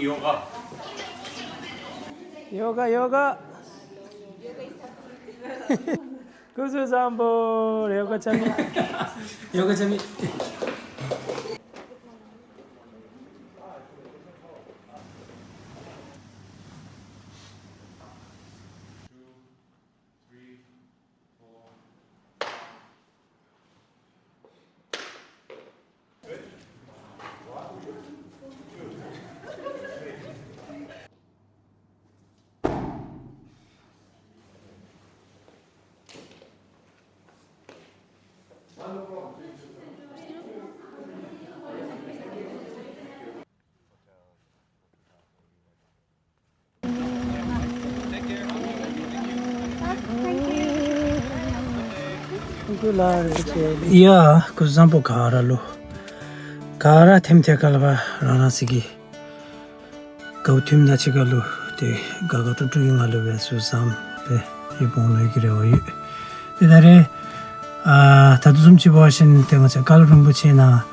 yoga. Yoga. Kuzu Zambo, yoga chami. Yoga chami. Yeah, kuzampo kara lo. Kara temte kalaba rana sigi. Gautim na chigalu te gagatu tuinga lo be susam pe ibon lo girewa yu. Dare tadusum chibawashin te ngacha Kalu Rinpoche na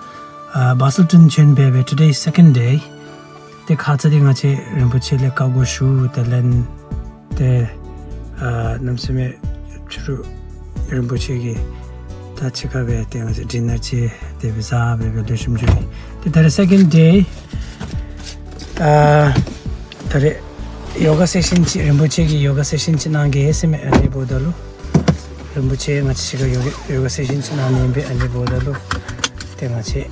Busselton chen bebe today is second day. Te khatsa di ngache Rinpoche le kago shu te len te namsime churu Rinpoche ki ta chika be te ngache dinner che te visa bebe le shumjuri. Te tare second day tare yoga session chi Rinpoche ki yoga session chi nange esime ane bodalu. Rinpoche ngache chika yoga session chi nange be ane bodalu. Te ngache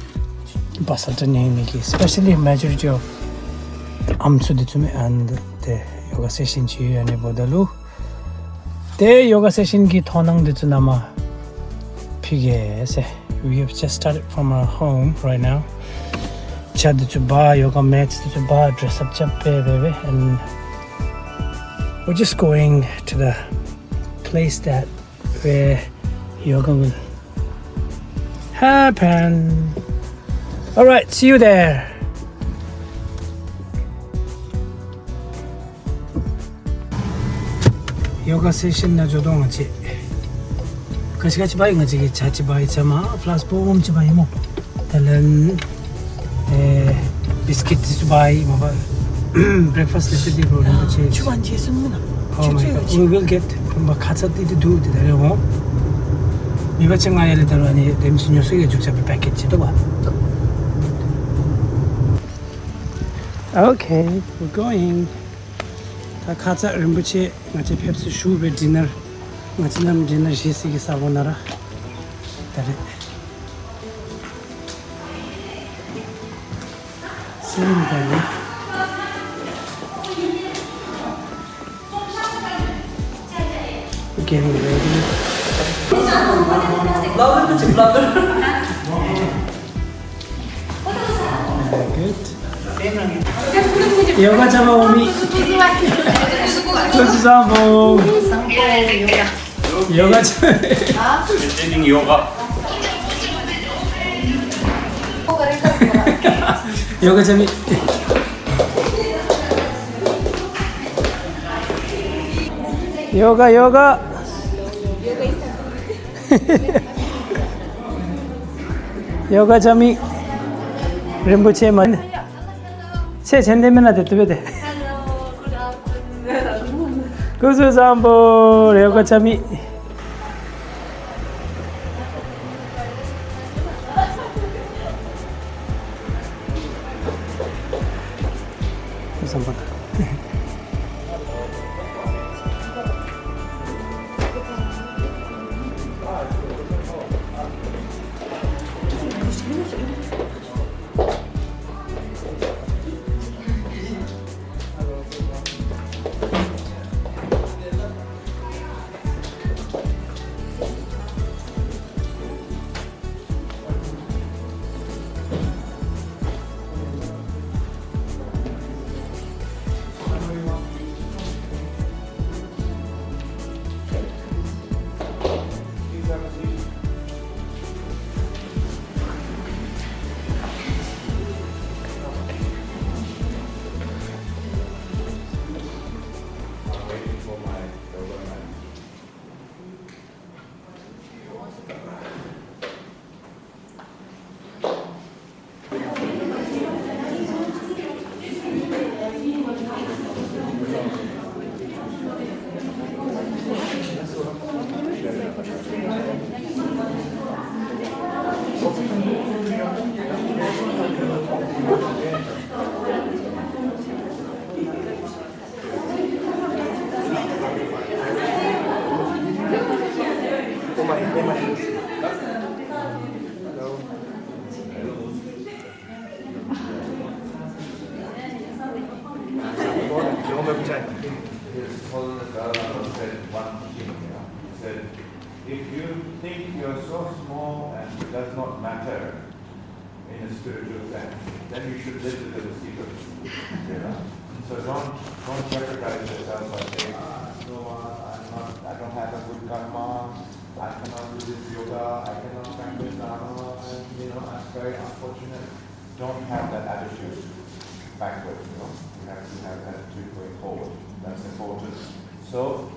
Busselton name ki especially majority of amsuditsume and the yoga session chi ane bodalu. The yoga session ki thonang ditsunama pige se. We have just started from our home right now. Chad to buy yoga mats to buy dress up baby, and we're just going to the place that where yoga will happen. All right, see you there. Yoga session na jodong achi. Kachi bai ngachi chachi bai chama plus boom chi bai mo. Talan biscuit chi bai mo breakfast is the road achi. Chuan ji sunna. Oh my god. We will get khatsa ti do the dare ho. Miba changa yele daro ani demsin yosuge juksa package to ba. Okay, we're going. Khatsa Rinpoche ngache Pepsi shoe be dinner ngache nam dinner jesi ki sabonara tare same guy getting ready. Good. Yoga chama omi. Kuzu Zambo. Yoga chama. Sitting yoga. Yoga chami. Yoga. Yoga chami. Rinpoche man. 제 젠데면나 됐더베데. Kuzu Zambo, yoga chami. Zambo. His Holiness Dalai said one thing, he said, if you think you're so small and it does not matter in a spiritual sense, then you should live with the secret. So don't jeopardize yourself by saying, I don't have a good karma, I cannot do this yoga, I cannot practice dharma, and I'm very unfortunate. Don't have that attitude backward, You have to have attitude going forward. That's important. So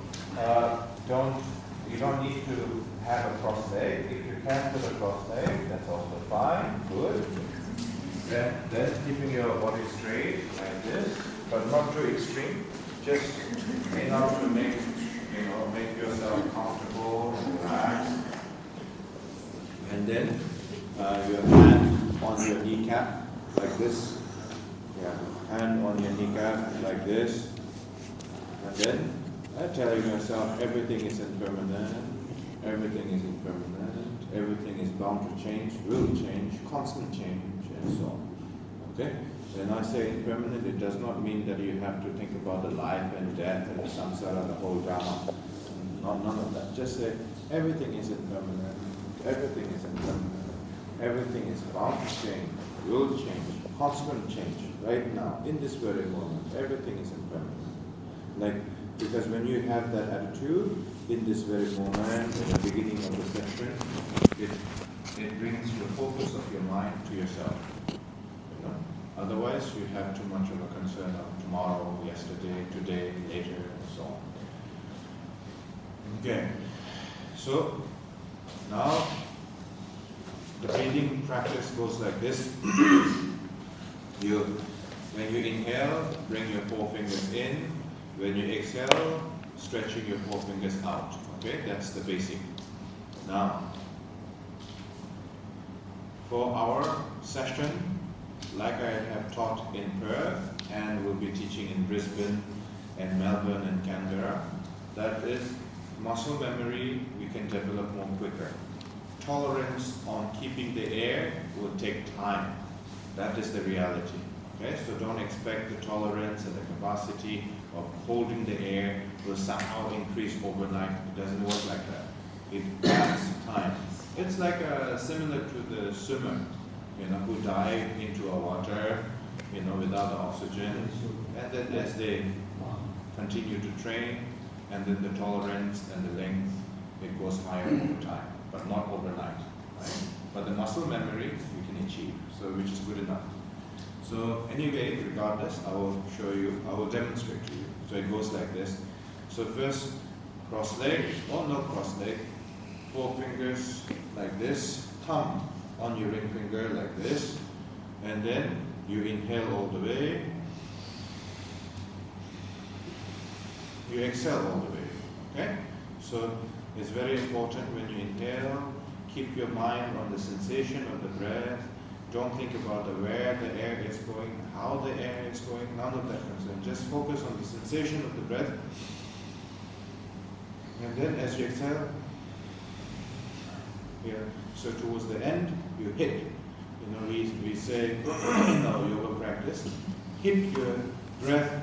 you don't need to have a cross leg. If you can put a cross leg, that's also fine, good. Then keeping your body straight like this, but not too extreme. Just enough to make yourself comfortable and relaxed. And then your hand on your kneecap like this. Hand on your kneecap like this. And then telling yourself everything is impermanent, everything is impermanent, everything is bound to change, will change, constant change, and so on. Okay? When I say impermanent, it does not mean that you have to think about the life and death and the samsara, the whole drama. None of that. Just say everything is impermanent, everything is impermanent, everything is bound to change, will change, constant change, right now, in this very moment, everything is impermanent. Because when you have that attitude, in this very moment, in the beginning of the session, it brings the focus of your mind to yourself. Otherwise, you have too much of a concern of tomorrow, yesterday, today, later, and so on. Okay, so now the breathing practice goes like this. When you inhale, bring your forefingers in. When you exhale, stretching your forefingers out. Okay, that's the basic. Now, for our session, like I have taught in Perth and will be teaching in Brisbane and Melbourne and Canberra, that is muscle memory we can develop more quicker. Tolerance on keeping the air will take time. That is the reality. Okay, so don't expect the tolerance and the capacity of holding the air will somehow increase overnight. It doesn't work like that. It adds time. It's like similar to the swimmer, who dive into a water, without the oxygen, and then as they continue to train, and then the tolerance and the length, it goes higher over time, but not overnight. Right? But the muscle memory you can achieve, so which is good enough. So anyway, regardless, I will demonstrate to you. So it goes like this. So first, cross leg, or no cross leg, 4 fingers like this, thumb on your ring finger like this, and then you inhale all the way, you exhale all the way, okay? So it's very important when you inhale, keep your mind on the sensation of the breath. Don't think about where the air is going, how the air is going, none of that concern. Just focus on the sensation of the breath. And then as you exhale, so towards the end, you hit. We say in our yoga practice, hit your breath,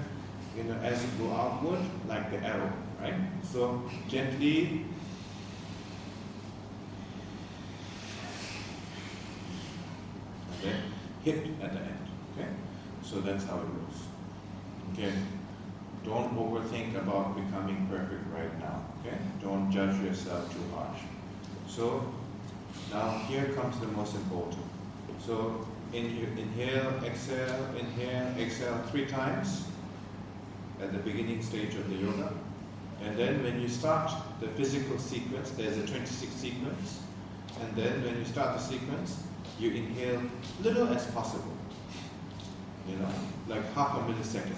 as you go outward, like the arrow, right? So gently. Hit at the end, okay? So that's how it goes, okay? Don't overthink about becoming perfect right now, okay? Don't judge yourself too harsh. So now here comes the most important. So inhale, exhale 3 times at the beginning stage of the yoga. And then when you start the physical sequence, there's a 26 sequence. And then when you start the sequence, you inhale little as possible, like half a millisecond,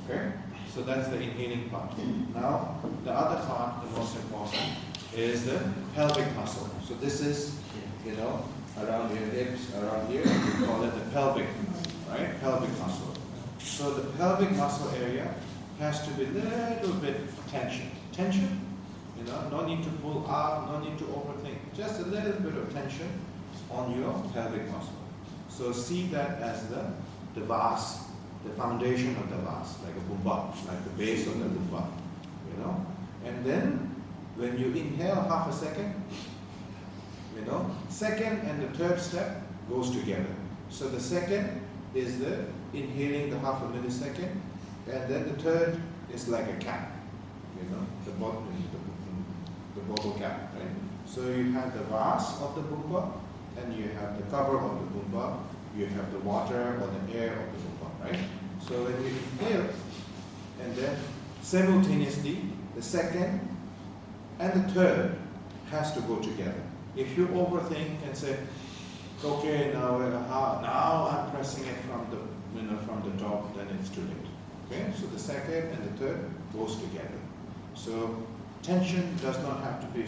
okay? So that's the inhaling part. Now, the other part, the most important, is the pelvic muscle. So this is, around your hips, around here, we call it the pelvic, right? Pelvic muscle. So the pelvic muscle area has to be a little bit tension. Tension, no need to pull out, no need to overthink. Just a little bit of tension on your pelvic muscle. So see that as the vase, the foundation of the vase, like a bumba, like the base of the bumba, you know. And then when you inhale half a second, you know, second and the third step goes together. So the second is the inhaling the half a millisecond, and then the third is like a cap, you know, the bottle cap, right? So you have the vase of the bumba, and you have the cover of the bumba, you have the water or the air of the bumba, right? So when you inhale, and then simultaneously, the second and the third has to go together. If you overthink and say, okay, now I'm pressing it from the top, then it's too late. Okay, so the second and the third goes together. So tension does not have to be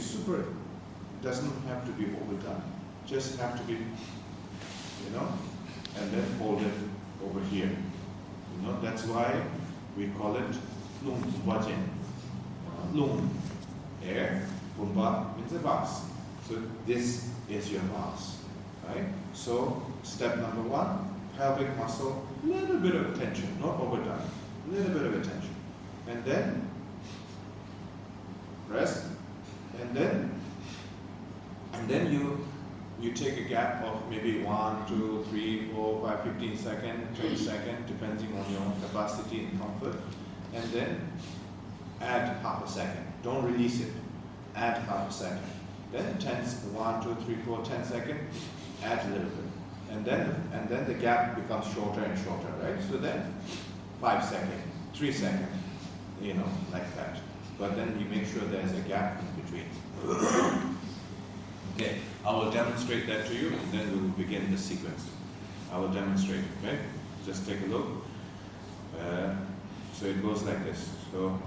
doesn't have to be overdone. Just have to be, you know, and then hold it over here. You know, that's why we call it lung bumba. Lung, air, bumba means a vase. So this is your vase, right? So step number one, pelvic muscle, little bit of tension, not overdone, little bit of attention, and then rest, and then you take a gap of maybe 1, 2, 3, 4, 5, 15 seconds, 20 seconds, depending on your capacity and comfort, and then add half a second. Don't release it. Add half a second. Then 1, 2, 3, 4, 10 seconds. Add a little bit, and then the gap becomes shorter and shorter, right? So then 5 seconds, 3 seconds, you know, like that. But then you make sure there's a gap in between. Okay, I will demonstrate that to you, and then we will begin the sequence. I will demonstrate. Okay, just take a look. So it goes like this. So.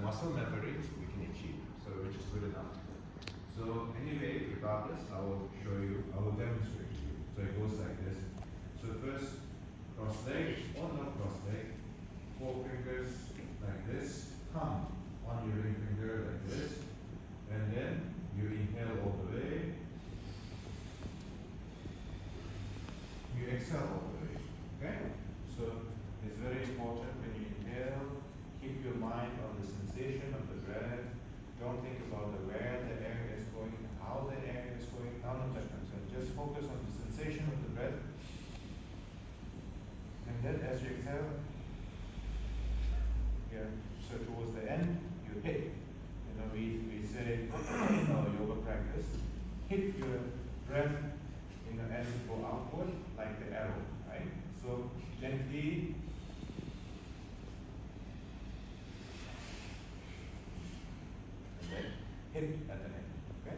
Muscle memory we can achieve, so which is good enough. So anyway, regardless, I will show you, I will demonstrate to you. So it goes like this. So first, cross leg, or not cross leg, 4 fingers like this, thumb on your ring finger like this, and then you inhale all the way, you exhale all the way, okay? So it's very important when you inhale, keep your mind on the sensation of the breath. Don't think about where the air is going, how the air is going, none of that concern. Just focus on the sensation of the breath. And then as you exhale, here, so towards the end, you hit. You know, we say in our yoga practice, hit your breath, you know, as you go outward, like the arrow, right? So gently. Hit at the end, okay?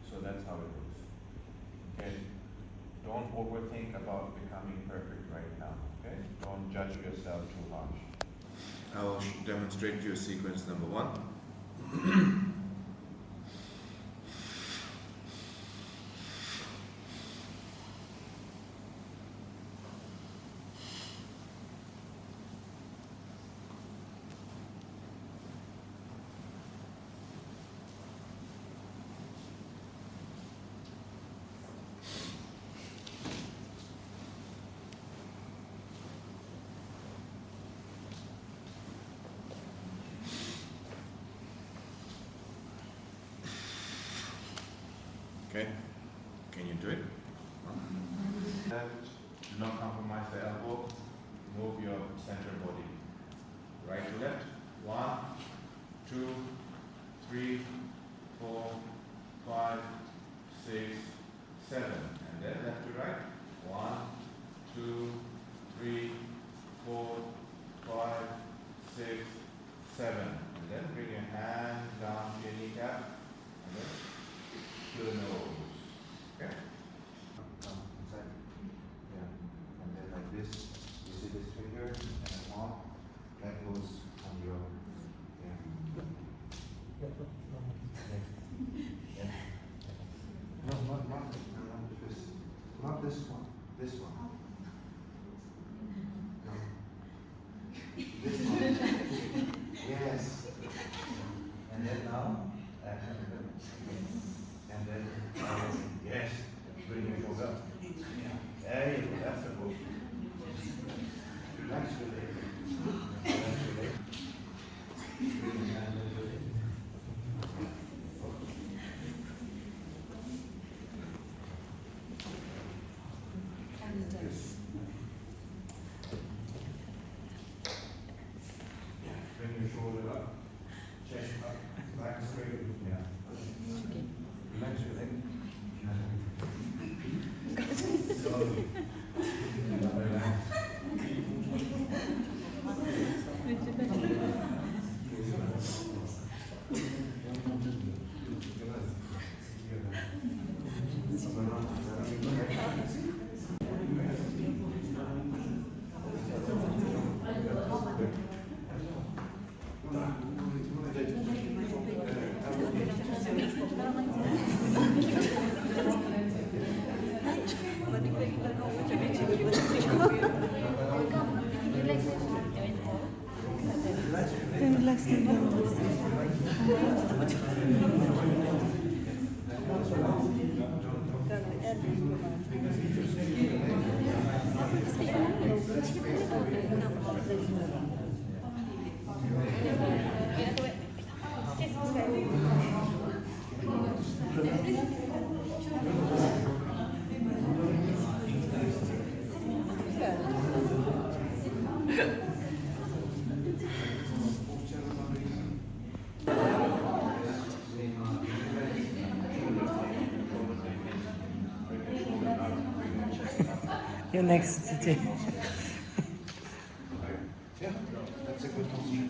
So that's how it works. Okay? Don't overthink about becoming perfect right now. Okay? Don't judge yourself too harsh. I will demonstrate to you sequence number 1. Okay, can you do it? Left, do not compromise the elbow. Move your center body. Right to left. 1, 2, 3, 4, 5, 6, 7. And then left to right. 1, 2, 3, 4, 5, 6, 7. And then bring your hands down to your kneecap. And then to the nose. Okay? Come inside. Yeah. And then like this, you see this finger and palm, that goes on your, yeah. Yeah. No, not this. Not this one. This one. No. This one. Yes. And then now, and then, yes, bring your shoulder up. There you go, that's the move. Relax your leg. Relax your leg. Bring your hand over your leg. Yes. Yeah, bring your shoulder up, chest up, back straight. Yeah. Relax your leg. Slowly. Relax. You're next, Titi. Yeah, that's a good position.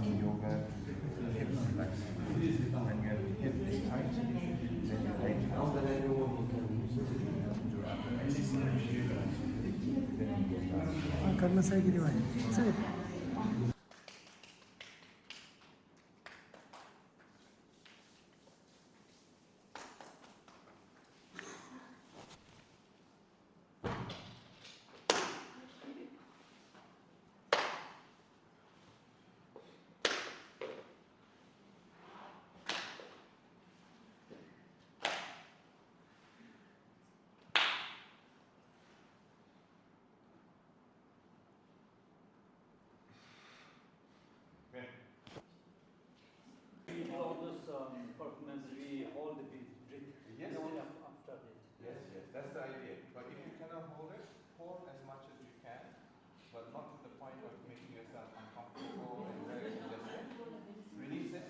some yoga hip relaxation. When your hip is tight, then your leg out. karna sai gidi bhai sai All those performance, we hold the breath. Yes. Only after that. Yes, yes, that's the idea. But if you cannot hold it, hold as much as you can, but not to the point of making yourself uncomfortable and very congested. Release it,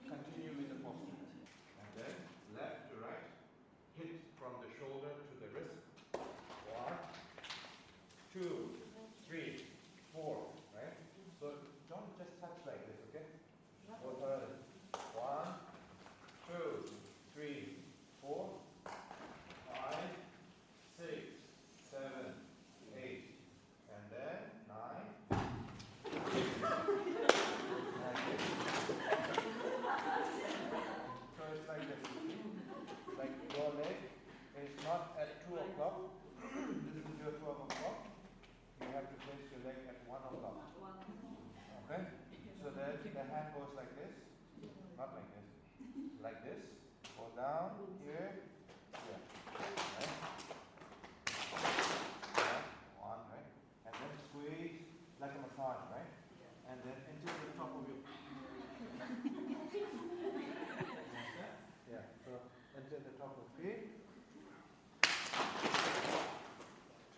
continue with the posture. And then left to right, hit from the shoulder to the wrist. 1, 2, 3, 4, right? So don't just touch like this, okay? Go further. 1, 2, 3, 4, 5, 6, 7, 8, and then 9. So it's like this. Like your leg is not at 2 o'clock. This is your 12 o'clock. You have to place your leg at 1 o'clock. Okay? So then the hand goes like this. Not like this. Like this. Go down here. Here. Right? Yeah. 1, right? And then squeeze like a massage, right? And then until the top of your yeah, so until the top of feet.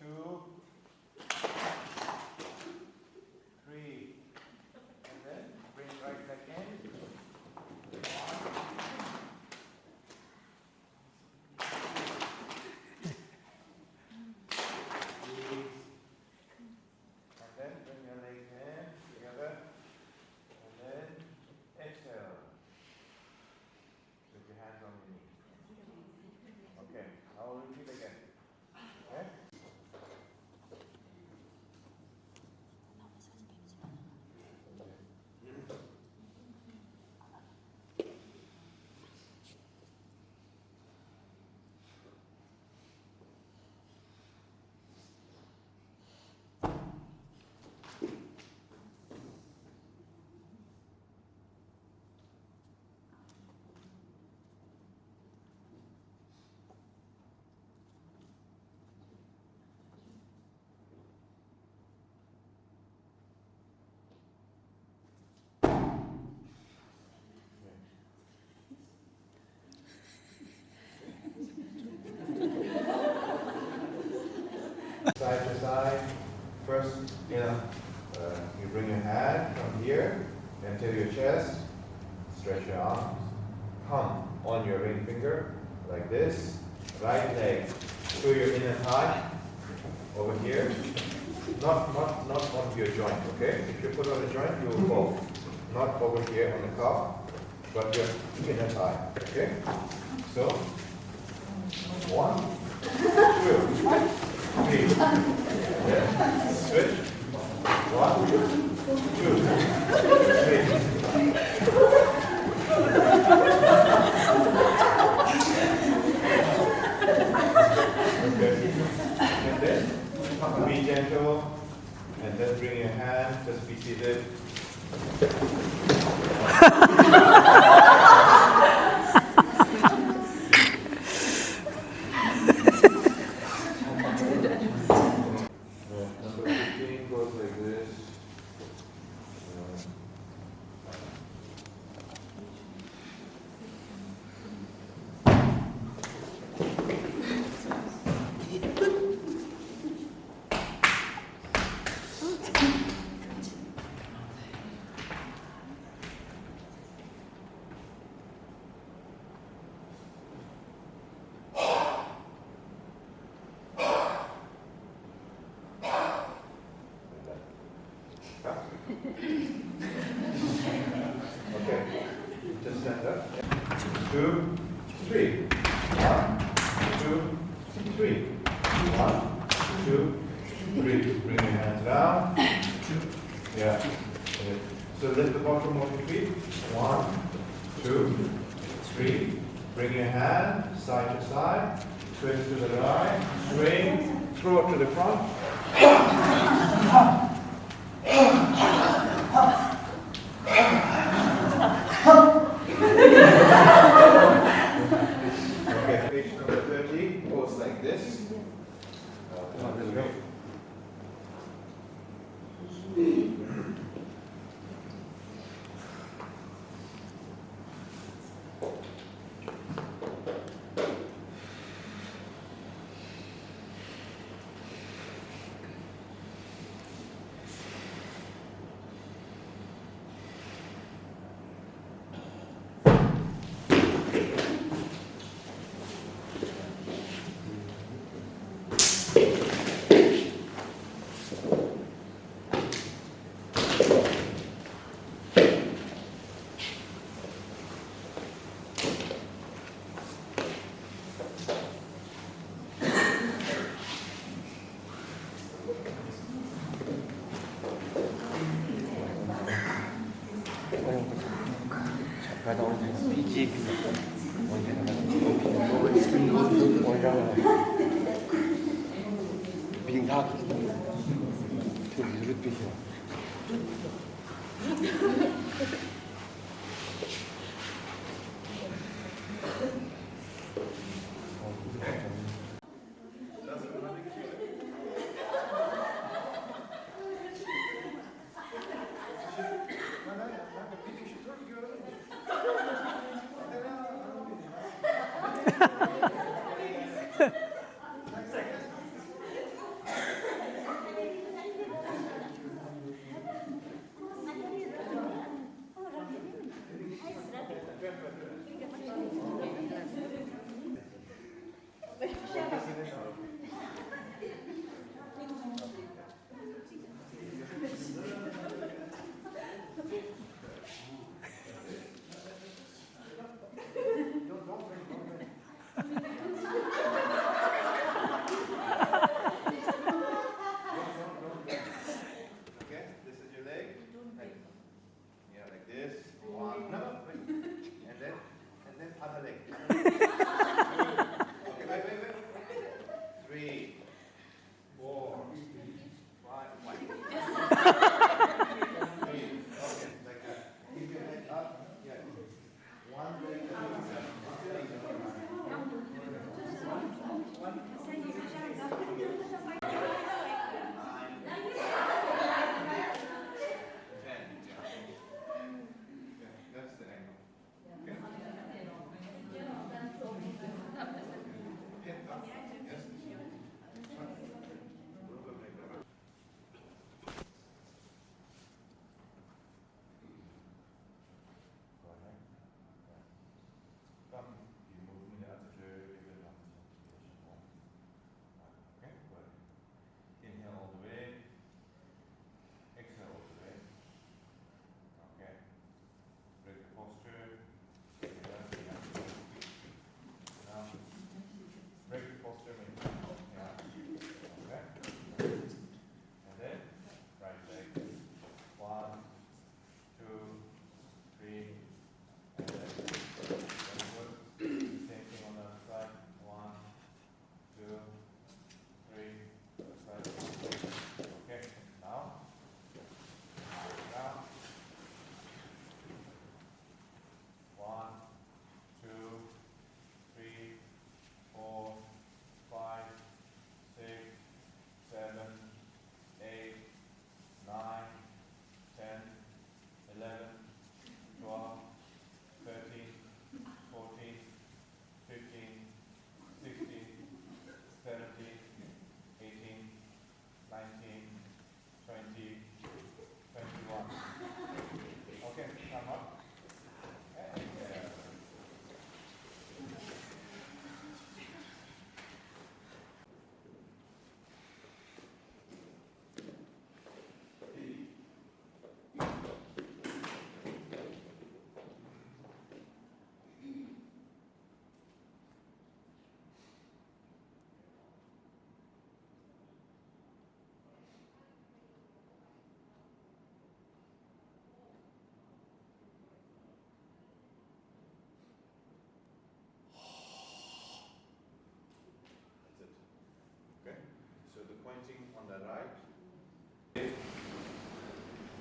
2, 3, and then bring right leg in. 1, 2, and then bring your legs in together, and then exhale. Put your hands on your knee. Okay, now we'll repeat again. Okay? Side to side. First, you bring your hand from here until your chest. Stretch your arms. Hum on your ring finger like this. Right leg to your inner thigh over here. Not on your joint. Okay. If you put on a joint, you will fall. Not over here on the calf, but your inner thigh. Okay. So 1, 2. 3. Yeah. Switch. 1, 2, 3. Okay. And then be gentle, and then bring your hand. Just be seated. Number 15 goes like this. Okay, just stand up. 2, 3. 1, 2, 3. 1, 2, 3. Bring your hands down. Yeah. So lift the bottom of your feet. 1, 2, 3. Bring your hand side to side. Twist to the right. Swing. Throw it to the front. Okay, page number 30 goes like this. Let's go.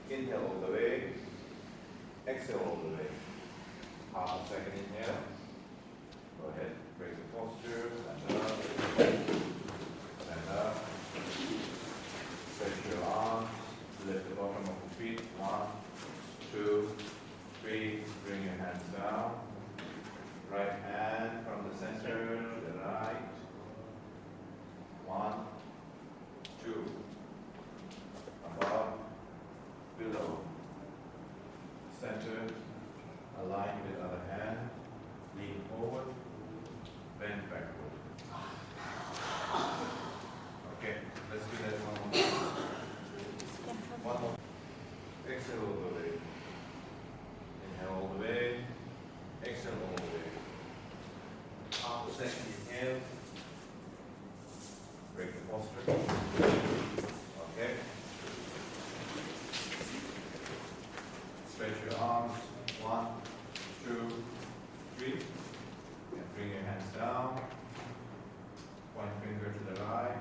Inhale all the way. Exhale all the way. Half a second inhale. Go ahead. Break the posture. Stand up. Stand up. Stretch your arms. Lift the bottom of the feet. 1, 2, 3. Bring your hands down. Right hand from the center to the right. 1, 2. Above, below. Center. Align with other hand. Lean forward. Bend backward. Okay, let's do that one more time. One more. Exhale all the way. Inhale all the way. Exhale all the way. Half a second inhale. Break the posture. Okay. Stretch your arms. 1, 2, 3. And bring your hands down. One finger to the right.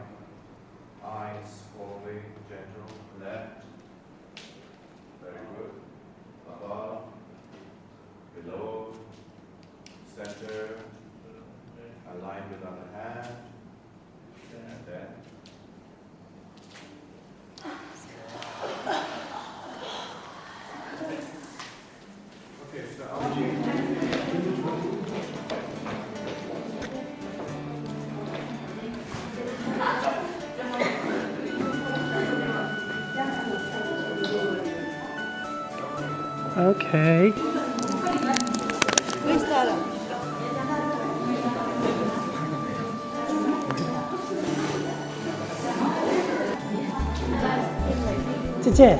Eyes following, gentle, left. Very good. Above, below, center, align with other hand, and then. Okay, so Okay.姐姐。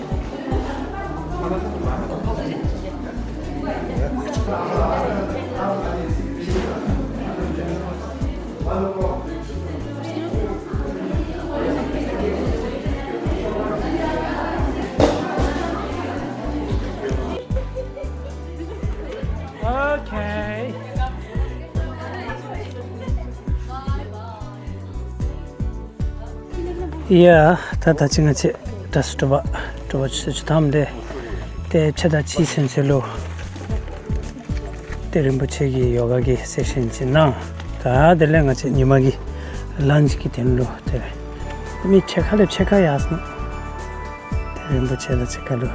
Okay. Yeah, tata chingache tastoba to watch tamde te chada chi senselo te Rinpoche gi yoga gi session china ta de lenga che nimagi lunch ki tenlo te mi chekale chekayasna te Rinpoche da chekalo.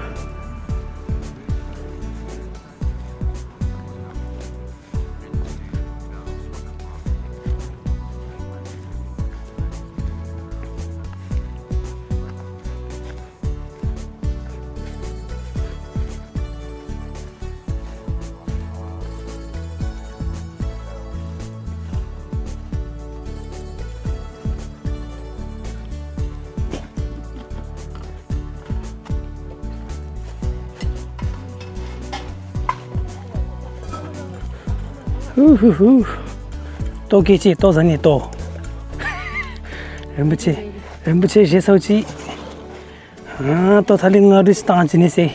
또 계지 또 전에 또 렘부체 제서지 또 달린 어디 스탄지니세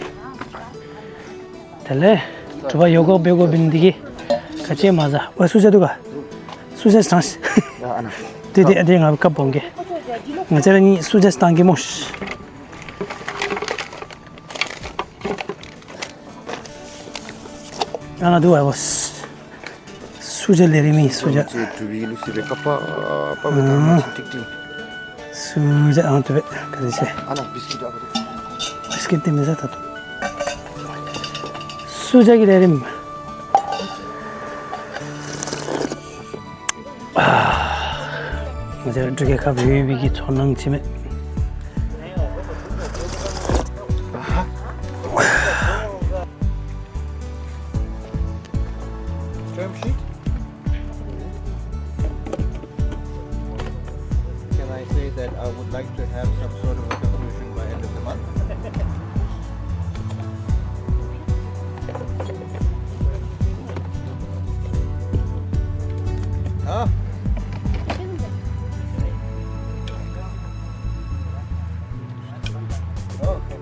달래 저봐 요거 배고 빈디기 같이 맞아 와 수제도가 수제 스탄스 되게 내가 까본게 맞아니 수제 스탄게 모스 하나 두 와스 수제 내림이 수제 수제 아무튼 그래서 비스킷 때문에 샀다 수제기 내림 이제 저게 가비비기 전능침에 That I would like to have some sort of a conclusion by end of the month. Huh? Okay.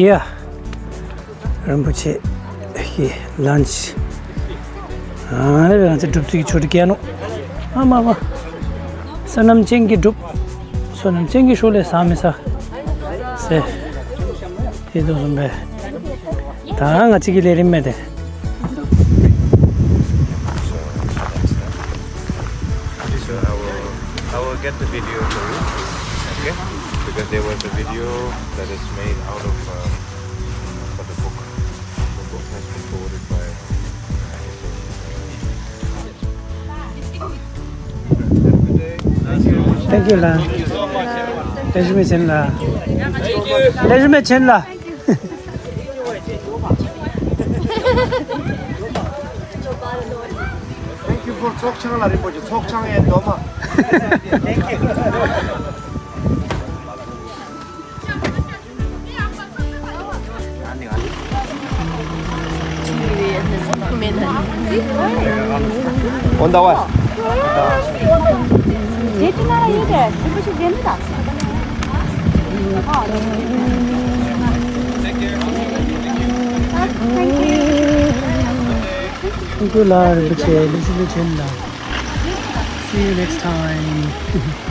Here, Rinpoche ki lunch. Ne ben artık duptaki çocuk yani. Ama sanam cengi dup. Sanam cengi şöyle samisa. Se. Edozum be. Daha açık ilerimde. So I will get the video for you, okay? Because there was a video that is made out of for the book. The book has been forwarded by. Thank you la. Lejume chen la. Lejume chen la. Thank you for 속창을 Rinpoche. 속창에 너무. Thank you. 온다 와. 제주나라 얘들 이것이 됩니다. Thank you la. See you next time.